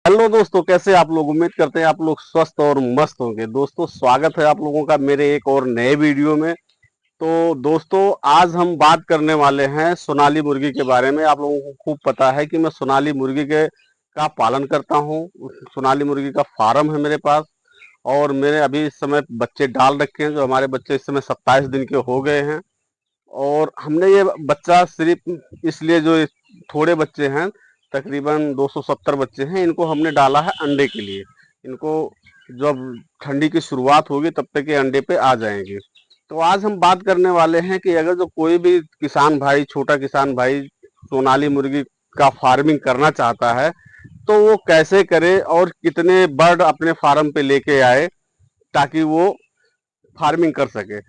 Hello दोस्तों, कैसे आप लोग। उम्मीद करते हैं आप लोग स्वस्थ और मस्त होंगे। दोस्तों, स्वागत है आप लोगों का मेरे एक और नए वीडियो में। तो दोस्तों, आज हम बात करने वाले हैं सोनाली मुर्गी के बारे में। आप लोगों को खूब पता है कि मैं सोनाली मुर्गी के का पालन करता हूं। सोनाली मुर्गी का फार्म है मेरे पास, और मेरे अभी इस समय बच्चे डाल रखे हैं। जो हमारे बच्चे इस समय 27 दिन के हो गए हैं। और हमने ये बच्चा सिर्फ इसलिए, जो थोड़े बच्चे हैं, तकरीबन 270 बच्चे हैं, इनको हमने डाला है अंडे के लिए। इनको जब ठंडी की शुरुआत होगी तब तक ये अंडे पे आ जाएंगे। तो आज हम बात करने वाले हैं कि अगर जो कोई भी किसान भाई, छोटा किसान भाई, सोनाली मुर्गी का फार्मिंग करना चाहता है तो वो कैसे करे और कितने बर्ड अपने फार्म पे लेके आए ताकि वो फार्मिंग कर सके।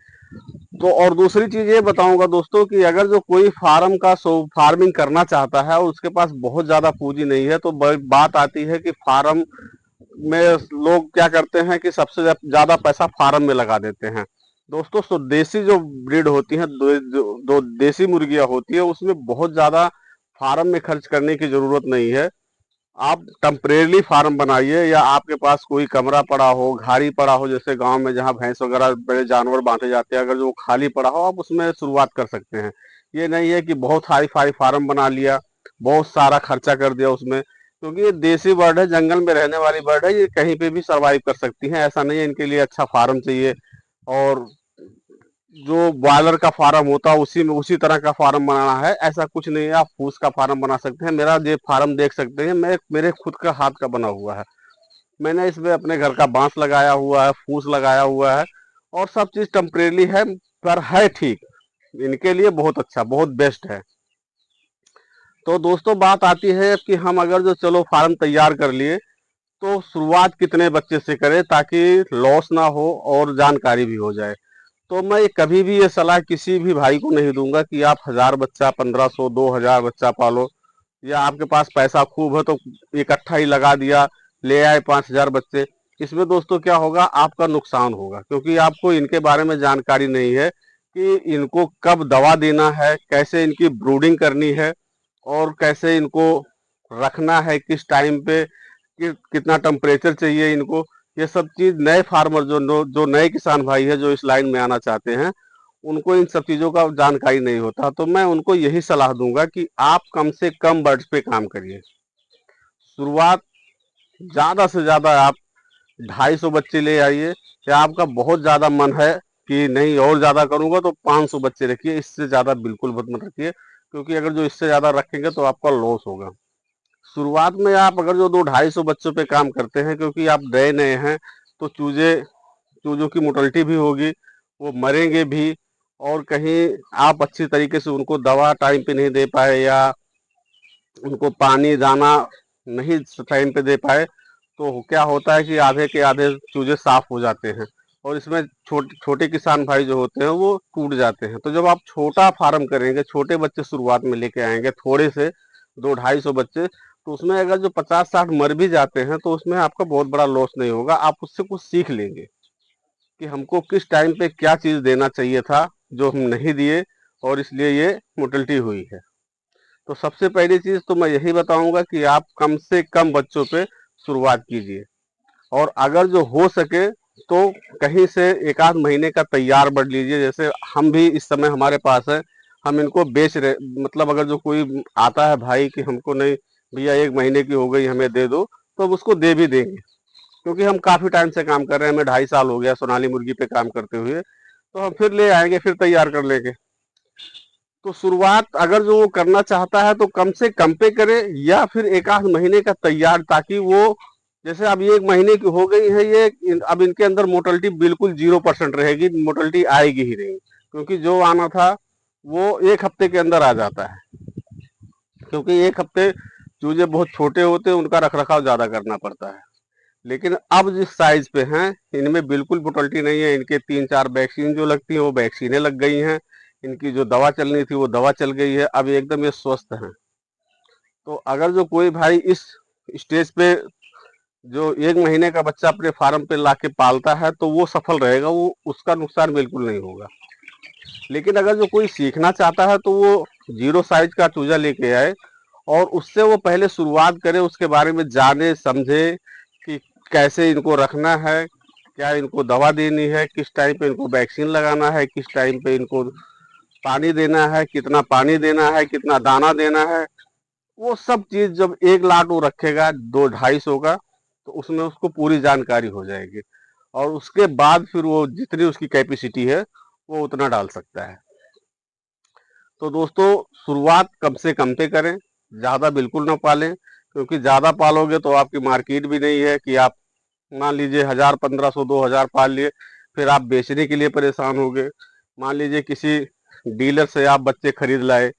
तो और दूसरी चीज ये बताऊंगा दोस्तों कि अगर जो कोई फार्मिंग करना चाहता है और उसके पास बहुत ज्यादा पूंजी नहीं है, तो बात आती है कि फार्म में लोग क्या करते हैं कि सबसे ज्यादा पैसा फार्म में लगा देते हैं। दोस्तों, तो देसी जो ब्रीड होती है, दो देसी मुर्गियां होती है, उसमें बहुत ज्यादा फार्म में खर्च करने की जरूरत नहीं है। आप टेम्परेरी फार्म बनाइए, या आपके पास कोई कमरा पड़ा हो, घाड़ी पड़ा हो, जैसे गांव में जहां भैंस वगैरह बड़े जानवर बांधे जाते हैं, अगर जो खाली पड़ा हो आप उसमें शुरुआत कर सकते हैं। ये नहीं है कि बहुत हाई फाई फार्म बना लिया, बहुत सारा खर्चा कर दिया उसमें, क्योंकि ये देसी बर्ड है, जंगल में रहने वाली बर्ड है, ये कहीं पे भी सरवाइव कर सकती है। ऐसा नहीं है, इनके लिए अच्छा फार्म चाहिए। और जो बॉयलर का फार्म होता है उसी में उसी तरह का फार्म बनाना है, ऐसा कुछ नहीं है। आप फूस का फार्म बना सकते हैं। मेरा ये फार्म देख सकते हैं, मैं मेरे खुद का हाथ का बना हुआ है। मैंने इसमें अपने घर का बांस लगाया हुआ है, फूस लगाया हुआ है, और सब चीज टेम्परेरी है, पर है ठीक। इनके लिए बहुत अच्छा, बहुत बेस्ट है। तो दोस्तों, बात आती है कि हम अगर जो चलो फार्म तैयार कर लिए, तो शुरुआत कितने बच्चे से करें ताकि लॉस ना हो और जानकारी भी हो जाए। तो मैं कभी भी ये सलाह किसी भी भाई को नहीं दूंगा कि आप 1000 बच्चा, 1500, 2000 बच्चा पालो, या आपके पास पैसा खूब है तो इकट्ठा ही लगा दिया, ले आए 5000 बच्चे। इसमें दोस्तों क्या होगा, आपका नुकसान होगा, क्योंकि आपको इनके बारे में जानकारी नहीं है कि इनको कब दवा देना है, कैसे इनकी ब्रूडिंग करनी है, और कैसे इनको रखना है, किस टाइम पे, कितना टेम्परेचर चाहिए इनको। ये सब चीज नए फार्मर, जो नए किसान भाई है जो इस लाइन में आना चाहते हैं, उनको इन सब चीजों का जानकारी नहीं होता। तो मैं उनको यही सलाह दूंगा कि आप कम से कम बर्ड्स पे काम करिए। शुरुआत ज्यादा से ज्यादा आप 250 बच्चे ले आइए, या आपका बहुत ज्यादा मन है कि नहीं और ज्यादा करूंगा तो 500 बच्चे रखिए। इससे ज्यादा बिल्कुल मत रखिए, क्योंकि अगर जो इससे ज्यादा रखेंगे तो आपका लॉस होगा। शुरुआत में आप अगर जो 200-250 बच्चों पे काम करते हैं, क्योंकि आप नए नए हैं, तो चूजों की मोर्टेलिटी भी होगी, वो मरेंगे भी। और कहीं आप अच्छी तरीके से उनको दवा टाइम पे नहीं दे पाए, या उनको पानी दाना नहीं टाइम पे दे पाए, तो क्या होता है कि आधे के आधे चूजे साफ हो जाते हैं, और इसमें छोटे किसान भाई जो होते हैं वो टूट जाते हैं। तो जब आप छोटा फार्म करेंगे, छोटे बच्चे शुरुआत में लेके आएंगे, थोड़े से 200-250 बच्चे, तो उसमें अगर जो 50-60 मर भी जाते हैं तो उसमें आपका बहुत बड़ा लॉस नहीं होगा। आप उससे कुछ सीख लेंगे कि हमको किस टाइम पे क्या चीज देना चाहिए था, जो हम नहीं दिए, और इसलिए ये मोर्टेलिटी हुई है। तो सबसे पहली चीज तो मैं यही बताऊंगा कि आप कम से कम बच्चों पे शुरुआत कीजिए। और अगर जो हो सके तो कहीं से एक आध महीने का तैयार बढ़ लीजिए। जैसे हम भी इस समय हमारे पास है, हम इनको बेच रहे, मतलब अगर जो कोई आता है भाई कि हमको नहीं भैया 1 महीने की हो गई हमें दे दो, तो हम उसको दे भी देंगे, क्योंकि हम काफी टाइम से काम कर रहे हैं। हमें 2.5 साल हो गया सोनाली मुर्गी पे काम करते हुए, तो हम फिर ले आएंगे, फिर तैयार कर लेंगे। तो शुरुआत अगर जो वो करना चाहता है तो कम से कम पे करे, या फिर एक आध महीने का तैयार, ताकि वो, जैसे अब ये 1 महीने की हो गई है ये, अब इनके अंदर मोर्टेलिटी बिल्कुल 0% रहेगी, मोर्टेलिटी आएगी ही नहीं, क्योंकि जो आना था वो 1 हफ्ते के अंदर आ जाता है। क्योंकि 1 हफ्ते चूजे बहुत छोटे होते हैं, उनका रख रखाव ज्यादा करना पड़ता है। लेकिन अब जिस साइज पे हैं, इनमें बिल्कुल मोर्टेलिटी नहीं है। इनके 3-4 वैक्सीन जो लगती हैं वो वैक्सीनें लग गई हैं, इनकी जो दवा चलनी थी वो दवा चल गई है, अब एकदम ये स्वस्थ हैं। तो अगर जो कोई भाई इस स्टेज पे जो 1 महीने का बच्चा अपने फार्म पे लाके पालता है, तो वो सफल रहेगा, वो उसका नुकसान बिल्कुल नहीं होगा। लेकिन अगर जो कोई सीखना चाहता है तो वो 0 साइज का चूजा लेके आए, और उससे वो पहले शुरुआत करे, उसके बारे में जाने समझे कि कैसे इनको रखना है, क्या इनको दवा देनी है, किस टाइम पे इनको वैक्सीन लगाना है, किस टाइम पे इनको पानी देना है, कितना पानी देना है, कितना दाना देना है। वो सब चीज जब एक लाट वो रखेगा 200-250 का, तो उसमें उसको पूरी जानकारी हो जाएगी और उसके बाद फिर वो जितनी उसकी कैपेसिटी है वो उतना डाल सकता है। तो दोस्तों शुरुआत कम से कम पे करें, ज़्यादा बिल्कुल ना पालें, क्योंकि ज़्यादा पालोगे तो आपकी मार्केट भी नहीं है कि आप मान लीजिए 1000, 1500, 2000 पाल लिए, फिर आप बेचने के लिए परेशान हो गए। मान लीजिए किसी डीलर से आप बच्चे खरीद लाए,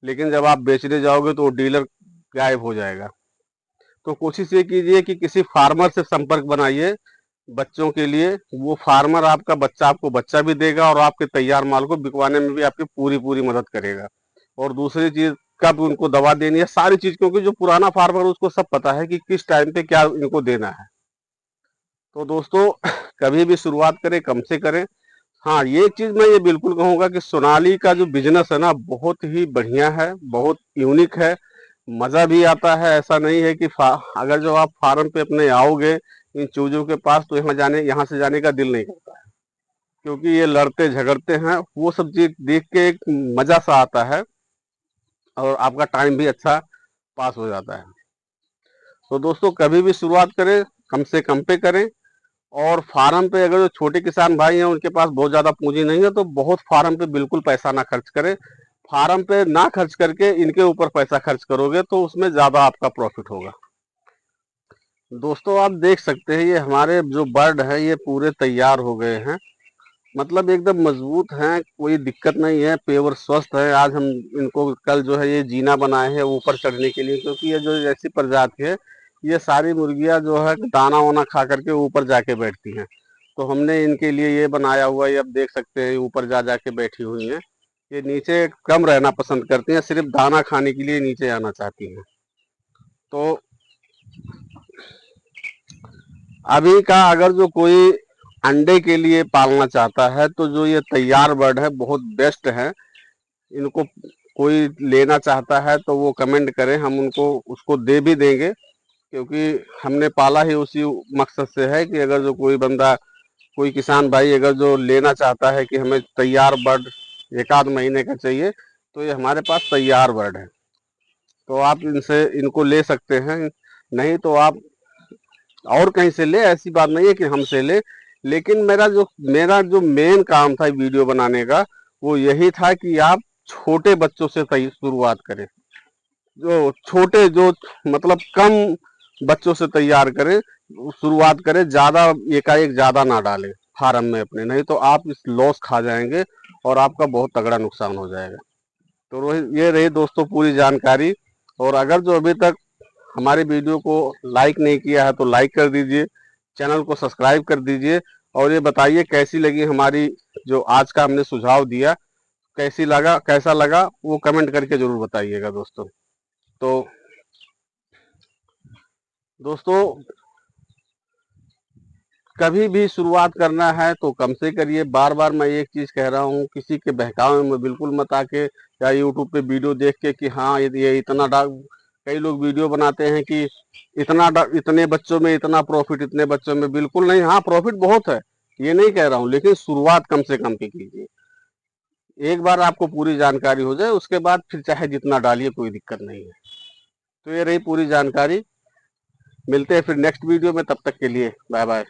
लेकिन जब आप बेचने जाओगे तो वो डीलर गायब हो जाएगा। तो कोशिश ये कीजिए कि किसी फार्मर से संपर्क बनाइए बच्चों के लिए। वो फार्मर आपका बच्चा आपको बच्चा भी देगा और आपके तैयार माल को बिकवाने में भी आपकी पूरी पूरी मदद करेगा। और दूसरी चीज, कब उनको दवा देनी है, सारी चीज, क्योंकि जो पुराना फार्मर उसको सब पता है कि किस टाइम पे क्या इनको देना है। तो दोस्तों कभी भी शुरुआत करें कम से करें। हाँ, ये चीज मैं ये बिल्कुल कहूंगा कि सोनाली का जो बिजनेस है ना, बहुत ही बढ़िया है, बहुत यूनिक है, मजा भी आता है। ऐसा नहीं है कि अगर जो आप फार्म पे अपने आओगे इन चूजों के पास, तो यहाँ से जाने का दिल नहीं करता है, क्योंकि ये लड़ते झगड़ते हैं। वो सब चीज देख के एक मजा सा आता है और आपका टाइम भी अच्छा पास हो जाता है। तो दोस्तों कभी भी शुरुआत करें कम से कम पे करें। और फार्म पे अगर जो छोटे किसान भाई हैं उनके पास बहुत ज्यादा पूंजी नहीं है, तो बहुत फार्म पे बिल्कुल पैसा ना खर्च करें। फार्म पे ना खर्च करके इनके ऊपर पैसा खर्च करोगे तो उसमें ज्यादा आपका प्रॉफिट होगा। दोस्तों आप देख सकते हैं ये हमारे जो बर्ड है ये पूरे तैयार हो गए हैं, मतलब एकदम मजबूत हैं, कोई दिक्कत नहीं है, पेवर स्वस्थ है। आज हम इनको कल जो है ये जीना बनाए हैं ऊपर चढ़ने के लिए, क्योंकि ये जो ऐसी प्रजाति है ये सारी मुर्गियां जो है दाना वाना खा करके ऊपर जाके बैठती हैं। तो हमने इनके लिए ये बनाया हुआ है, ये आप देख सकते हैं ऊपर जा जाके बैठी हुई हैं। ये नीचे कम रहना पसंद करती हैं, सिर्फ दाना खाने के लिए नीचे आना चाहती हैं। तो अभी का अगर जो कोई अंडे के लिए पालना चाहता है तो जो ये तैयार बर्ड है बहुत बेस्ट है। इनको कोई लेना चाहता है तो वो कमेंट करें, हम उनको उसको दे भी देंगे, क्योंकि हमने पाला ही उसी मकसद से है कि अगर जो कोई बंदा, कोई किसान भाई अगर जो लेना चाहता है कि हमें तैयार बर्ड 1 आध महीने का चाहिए, तो ये हमारे पास तैयार बर्ड है, तो आप इनसे इनको ले सकते हैं। नहीं तो आप और कहीं से ले, ऐसी बात नहीं है कि हमसे ले। लेकिन मेरा जो मेन काम था वीडियो बनाने का, वो यही था कि आप छोटे बच्चों से शुरुआत करें, जो छोटे जो मतलब कम बच्चों से तैयार करें, शुरुआत करें, ज्यादा एकाएक ज्यादा ना डालें फार्म में अपने, नहीं तो आप इस लॉस खा जाएंगे और आपका बहुत तगड़ा नुकसान हो जाएगा। तो ये रही दोस्तों पूरी जानकारी। और अगर जो अभी तक हमारे वीडियो को लाइक नहीं किया है तो लाइक कर दीजिए, चैनल को सब्सक्राइब कर दीजिए और ये बताइए कैसी लगी हमारी जो आज का हमने सुझाव दिया, कैसा लगा वो कमेंट करके जरूर बताइएगा दोस्तों। तो दोस्तों कभी भी शुरुआत करना है तो कम से करिए। बार बार मैं एक चीज कह रहा हूँ, किसी के बहकावे में बिल्कुल मत आके, या यूट्यूब पे वीडियो देख के कि हाँ ये इतना कई लोग वीडियो बनाते हैं कि इतने बच्चों में इतना प्रॉफिट, इतने बच्चों में, बिल्कुल नहीं। हाँ प्रॉफिट बहुत है, ये नहीं कह रहा हूँ, लेकिन शुरुआत कम से कम की कीजिए। एक बार आपको पूरी जानकारी हो जाए उसके बाद फिर चाहे जितना डालिए कोई दिक्कत नहीं है। तो ये रही पूरी जानकारी। मिलते हैं फिर नेक्स्ट वीडियो में, तब तक के लिए बाय बाय।